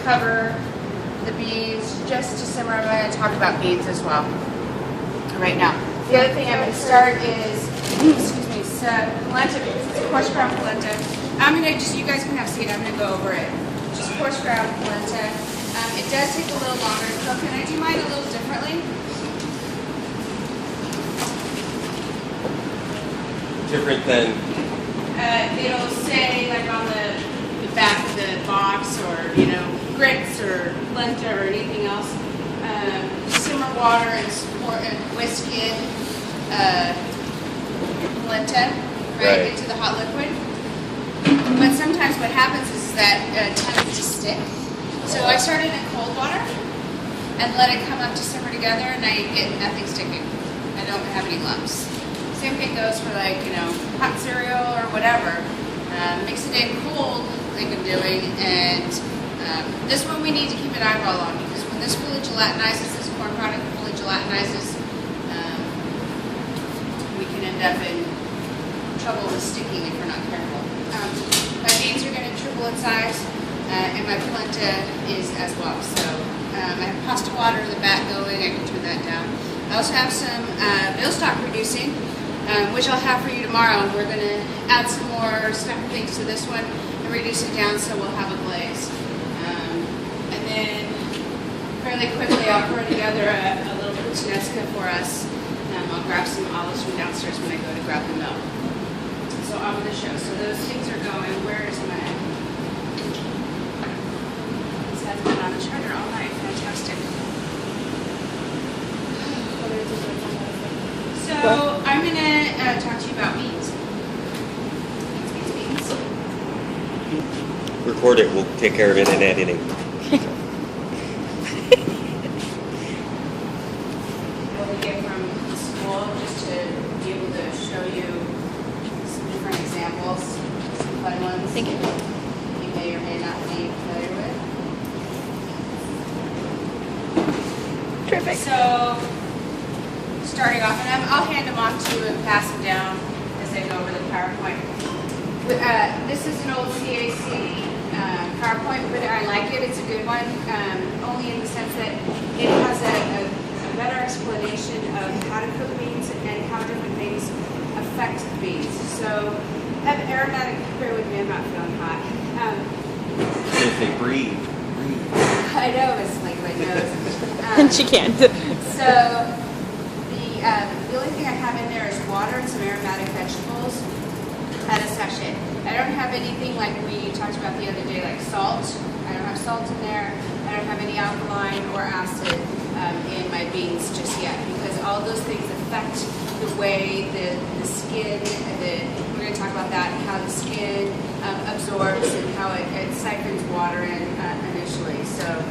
cover the beans just to simmer. I'm going to talk about beans as well right now. The other thing I'm going to start is, excuse me, polenta beans. It's coarse ground polenta. I'm going to just, you guys can have a seat, I'm going to go over it. Just coarse ground polenta. It does take a little longer to cook, and I do mine a little differently. Different than? It'll say like on the back of the box, or you know, grits or polenta or anything else. Simmer water and whisk in polenta right into the hot liquid. But sometimes what happens is that it tends to stick. So I start it in cold water and let it come up to simmer together, and I get nothing sticking. I don't have any lumps. Same thing goes for, like, you know, hot cereal or whatever. Mix it in cold, like I'm doing, and this one we need to keep an eyeball on, because when this fully gelatinizes, this corn product fully gelatinizes, we can end up in trouble with sticking if we're not careful. My beans are going to triple in size, and my polenta is as well. So I have pasta water in the back going. I can turn that down. I also have some veal stock reducing, which I'll have for you tomorrow. And we're going to add some more stuff and things to this one and reduce it down so we'll have a glaze. And then fairly quickly I'll throw together a little puttanesca for us. I'll grab some olives from downstairs when I go to grab the milk. So on with the show. So those things are going. Where is my? This has been on the charger all night. Fantastic. So I'm gonna talk to you about beans. Beans. Record it. We'll take care of it in editing. What we get from school, just to be able to show you some different examples, some fun ones. Thank you. You may or may not be familiar with. Terrific. So, starting off, and I'll hand them off to you and pass them down as they go over the PowerPoint. This is an old CAC PowerPoint, but I like it. It's a good one, only in the sense that it has a better explanation of how to cook beans and how different things affect the beans. So, have aromatic, bear with me, I'm not feeling hot. If they breathe. I know, it's like my nose. And she can't. So, the only thing I have in there is water and some aromatic vegetables and a sachet. I don't have anything like we talked about the other day, like salt. I don't have salt in there. I don't have any alkaline or acid in my beans just yet, because all those things affect the way the skin, we're going to talk about that, how the skin absorbs and how it siphons water in initially. So,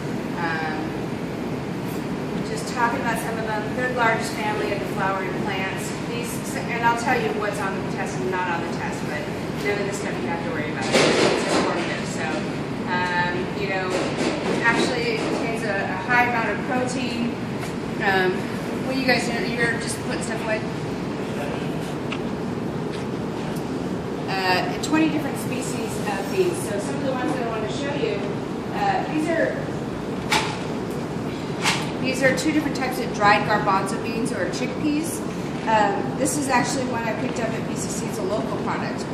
talking about some of them, third largest family of the flowering plants. These, and I'll tell you what's on the test and not on the test, but none of this stuff you have to worry about. It's informative. So, you know, actually it contains a high amount of protein. What are you guys doing? You're just putting stuff away? 20 different species of beans. So some of the ones that I want to show you, these are two different types of dried garbanzo beans, or chickpeas. This is actually one I picked up at BCC. It's a local product.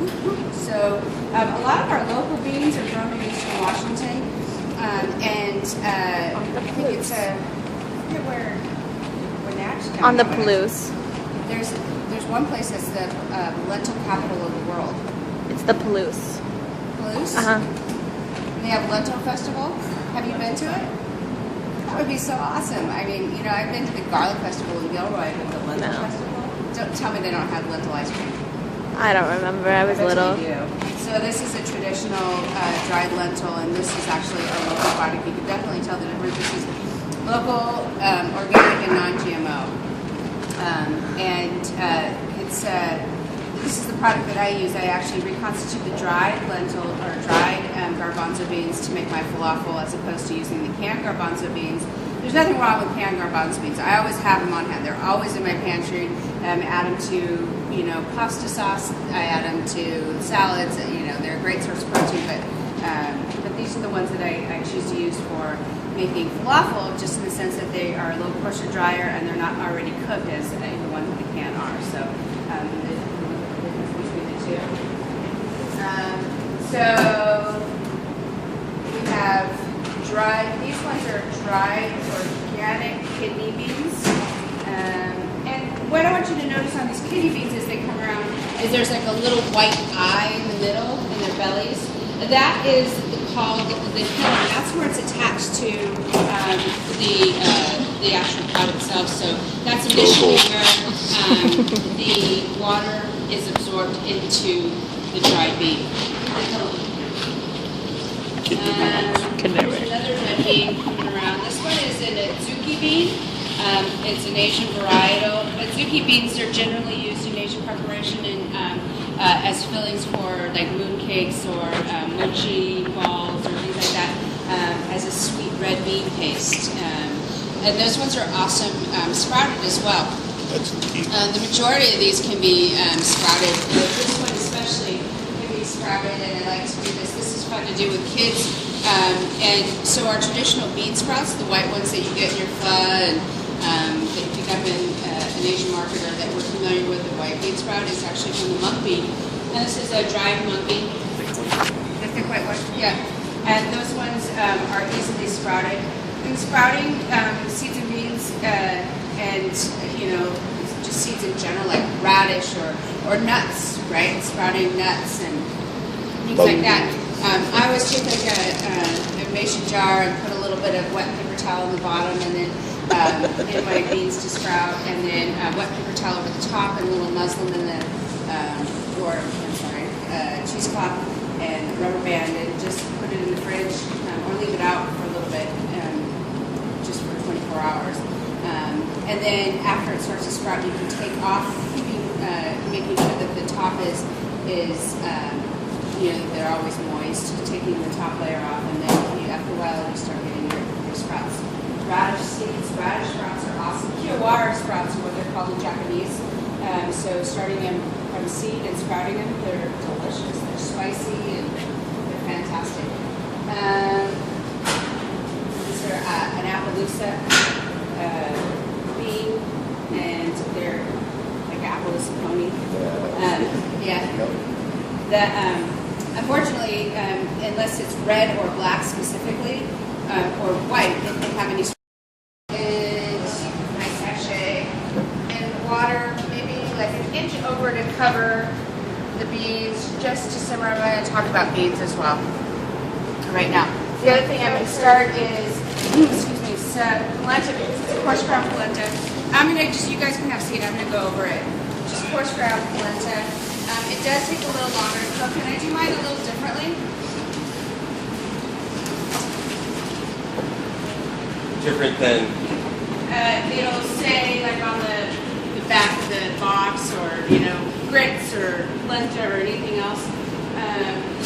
So a lot of our local beans are grown in Eastern Washington, and I think it's I forget where they actually On the Palouse. There's one place that's the lentil capital of the world. It's the Palouse. Palouse? Uh-huh. And they have a lentil festival. Have you been to it? That would be so awesome. I mean, you know, I've been to the garlic festival in Gilroy, but the lentil festival? Don't tell me they don't have lentil ice cream. I don't remember. I was little. So this is a traditional dried lentil, and this is actually a local product. You can definitely tell the difference. This is local, organic, and non-GMO. This is the product that I use. I actually reconstitute the dried lentil or dried garbanzo beans to make my falafel, as opposed to using the canned garbanzo beans. There's nothing wrong with canned garbanzo beans. I always have them on hand. They're always in my pantry. Add them to, you know, pasta sauce. I add them to salads. You know, they're a great source of protein. But But these are the ones that I choose to use for making falafel, just in the sense that they are a little coarser, drier, and they're not already cooked as the ones in the can are. So the difference between the two. So we have dried. These ones are dried organic kidney beans. And what I want you to notice on these kidney beans as they come around is there's like a little white eye in the middle in their bellies. That is called the kidney. That's where it's attached to the actual pot itself. So that's initially where the water is absorbed into the dried bean. There's another red bean coming around. This one is an adzuki bean. It's an Asian varietal. Adzuki beans are generally used in Asian preparation and as fillings for like moon cakes or mochi balls or things like that, as a sweet red bean paste. And those ones are awesome sprouted as well. The majority of these can be sprouted. This one especially can be sprouted, and I like to do this. This is fun to do with kids. And so our traditional bean sprouts, the white ones that you get in your pho and that you pick up in an Asian market or that we're familiar with, the white bean sprout is actually from the mung bean. And this is a dried mung bean. The thick white one? Yeah. And those ones are easily sprouted. In sprouting, seeds and beans and, just seeds in general, like radish or nuts, right? Sprouting nuts and things like that. I always take like a mason jar and put a little bit of wet paper towel on the bottom, and then in my beans to sprout, and then wet paper towel over the top, and a little muslin in the cheesecloth and rubber band, and just put it in the fridge or leave it out for a little bit, just for 24 hours. And then after it starts to sprout, you can take off, making sure that the top is they're always moist, taking the top layer off, and then after a while you start getting your sprouts. Radish seeds, radish sprouts are awesome. Kiwara sprouts are what they're called in Japanese. So starting them from seed and sprouting them, they're delicious. They're spicy and they're fantastic. These are an Appaloosa bean, and they're like Appaloosa pony. Unfortunately, unless it's red or black specifically, or white, if they have any nice sachet, and water, maybe like an inch over to cover the beans, just to simmer. I'm going to talk about beans as well right now. The other thing I'm going to start is, polenta beans. It's a coarse ground polenta. I'm going to you guys can have a seat, I'm going to go over it. Just coarse ground polenta. It does take a little longer to cook, and I do mine a little differently. Different than? It'll say, like on the back of the box, or, grits or polenta or anything else.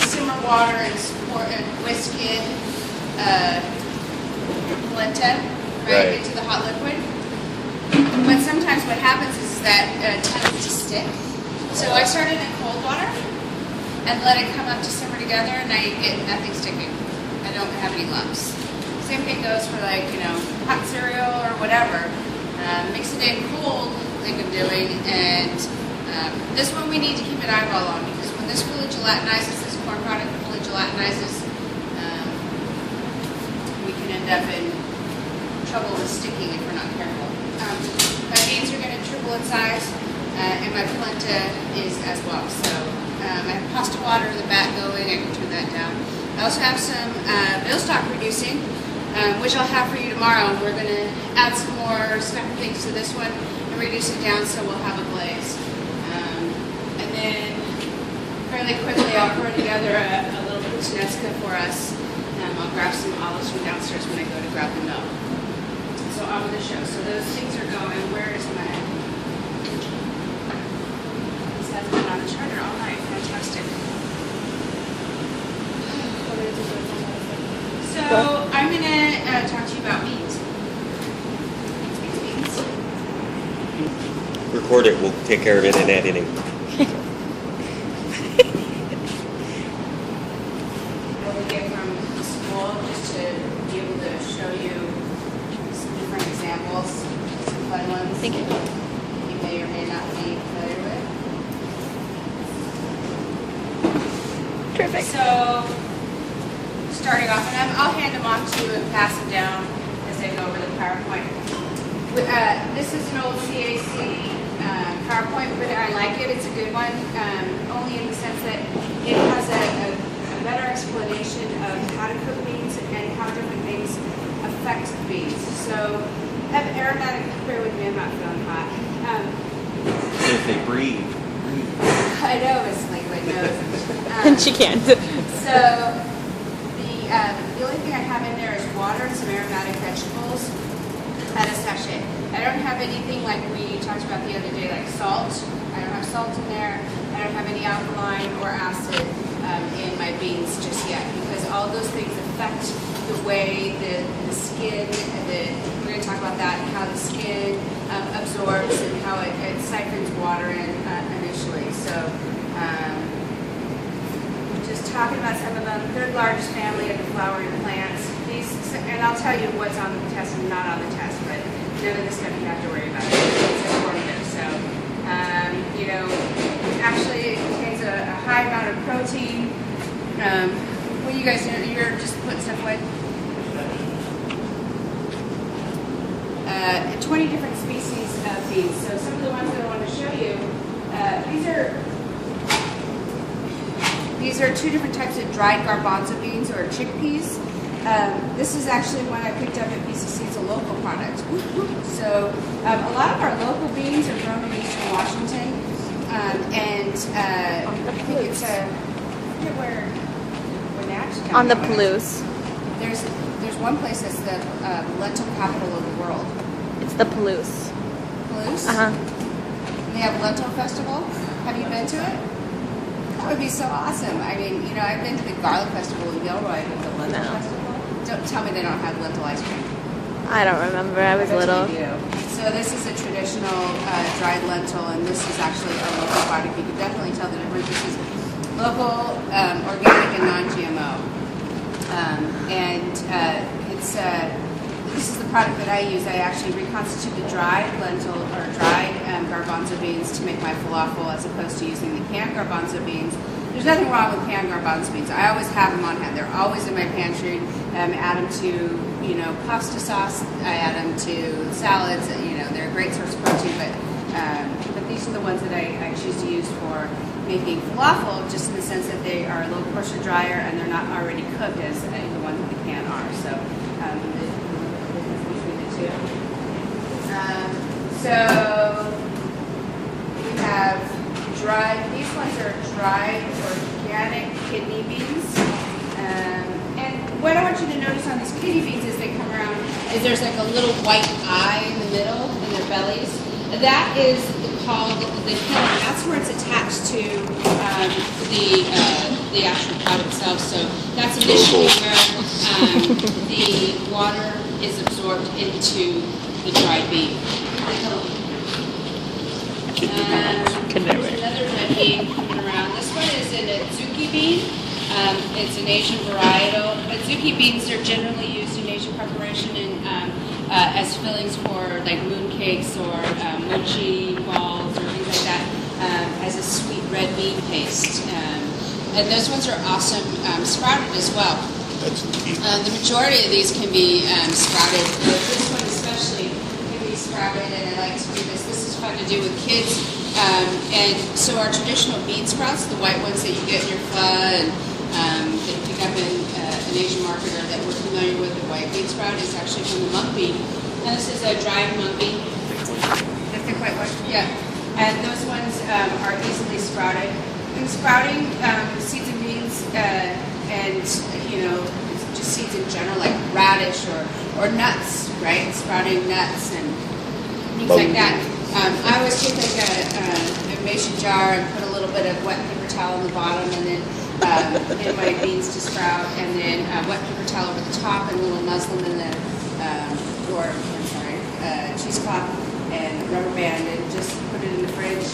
Simmer water and whisk in polenta right into the hot liquid. But sometimes what happens is that it tends to stick. So I started in cold water and let it come up to simmer together, and I get nothing sticking. I don't have any lumps. Same thing goes for hot cereal or whatever. Mix it in cold, like I'm doing, and this one we need to keep an eyeball on, because when this fully gelatinizes, this corn product fully gelatinizes, we can end up in trouble with sticking if we're not careful. My beans are going to triple in size. And my polenta is as well. So I have pasta water in the back going. I can turn that down. I also have some veal stock reducing, which I'll have for you tomorrow. We're going to add some more stuffy things to this one and reduce it down so we'll have a glaze. And then fairly quickly I'll throw together a little puttanesca for us. I'll grab some olives from downstairs when I go to grab the milk. So on with the show. So those things are going. Where is my... That's been on the charger all night. Fantastic. So I'm going to talk to you about beans. Beans. Record it. We'll take care of it in editing. bowl just to be able to show you some different examples, some fun ones. Thank you. You may or may not be familiar with. Terrific. So, starting off, and I'll hand them off to you and pass them down as they go over the PowerPoint. This is an old CAC PowerPoint, but I like it. It's a good one, only in the sense that it has a better explanation of how to cook beans and how different things affect beans. So, have aromatic, bear with me, I'm not feeling hot. If they breathe. I know, it's like my nose. And she can't. So, the only thing I have in there is water and some aromatic vegetables at a sachet. I don't have anything like we talked about the other day, like salt. I don't have salt in there. I don't have any alkaline or acid in my beans just yet, because all of those things affect the way the skin, we're going to talk about that, how the skin absorbs and how it siphons water in initially. So, just talking about some of them, third largest family of the flowering plants. These, and I'll tell you what's on the test and not on the test, but none of this stuff you have to worry about. It's informative. So, actually it contains a high amount of protein. What you guys do, you're just putting stuff away. 20 different species of beans. So some of the ones that I want to show you, these are two different types of dried garbanzo beans or chickpeas. This is actually one I picked up at BCC. It's a local product. So a lot of our local beans are grown in Eastern Washington, and I think it's I forget where Wenatchee County. On the Palouse. There's one place that's the lentil capital of the world. It's the Palouse. Palouse. Uh-huh. They have lentil festival. Have you been to it? That would be so awesome. I mean, I've been to the garlic festival in Gilroy, but the lentil festival. Don't tell me they don't have lentil ice cream. I don't remember. I was bet little. you do. So this is a traditional dried lentil, and this is actually a local product. You can definitely tell the difference. This is local, organic, and non-GMO. This is the product that I use. I actually reconstituted dried lentil or dried garbanzo beans to make my falafel, as opposed to using the canned garbanzo beans. There's nothing wrong with canned garbanzo beans. I always have them on hand. They're always in my pantry. Add them to pasta sauce. I add them to salads. They're a great source of protein. But these are the ones that I choose to use for making falafel, just in the sense that they are a little portion drier and they're not already cooked as the ones in the can are. So the difference between the two. So we have dried. These ones are dried organic kidney beans. And what I want you to notice on these kidney beans as they come around is there's like a little white eye in the middle in their bellies. That is called the hilum. That's where it's attached to the actual pod itself. So that's initially where the water is absorbed into the dried bean. There's another red bean coming around. This one is an Azuki bean. It's an Asian varietal. Azuki beans are generally used in Asian preparation and as fillings for like mooncakes or mochi balls or things like that, as a sweet red bean paste. And those ones are awesome sprouted as well. The majority of these can be sprouted. This one especially can be sprouted, and I like to do this. This is fun to do with kids. And so our traditional bean sprouts, the white ones that you get in your pho and that you pick up in an Asian market or that we're familiar with, the white bean sprout is actually from the mung bean. And this is a dried mung bean. The thick white one? Yeah. And those ones are easily sprouted. In sprouting, seeds and beans and just seeds in general, like radish or nuts, right? Sprouting nuts and things like that. I always take like a mason jar and put a little bit of wet paper towel on the bottom, and then in my beans to sprout, and then wet paper towel over the top and a little muslin in the cheesecloth and rubber band, and just put it in the fridge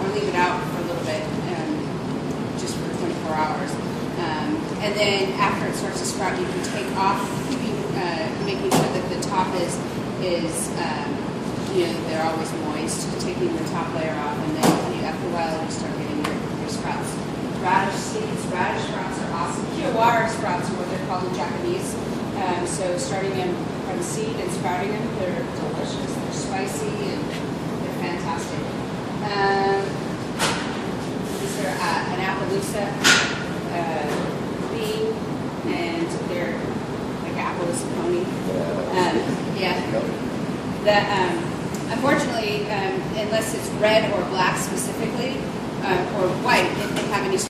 or leave it out for a little bit, just for 24 hours. And then after it starts to sprout, you can take off, making sure that the top is they're always moist, taking the top layer off, and then after a while you start getting your sprouts. Radish seeds, radish sprouts are awesome. Kiwara sprouts are what they're called in Japanese. So starting them from seed and sprouting them, they're delicious. They're spicy and they're fantastic. These are an Appaloosa bean, and they're like Appaloosa pony. Unfortunately, unless it's red or black specifically, or white, they have any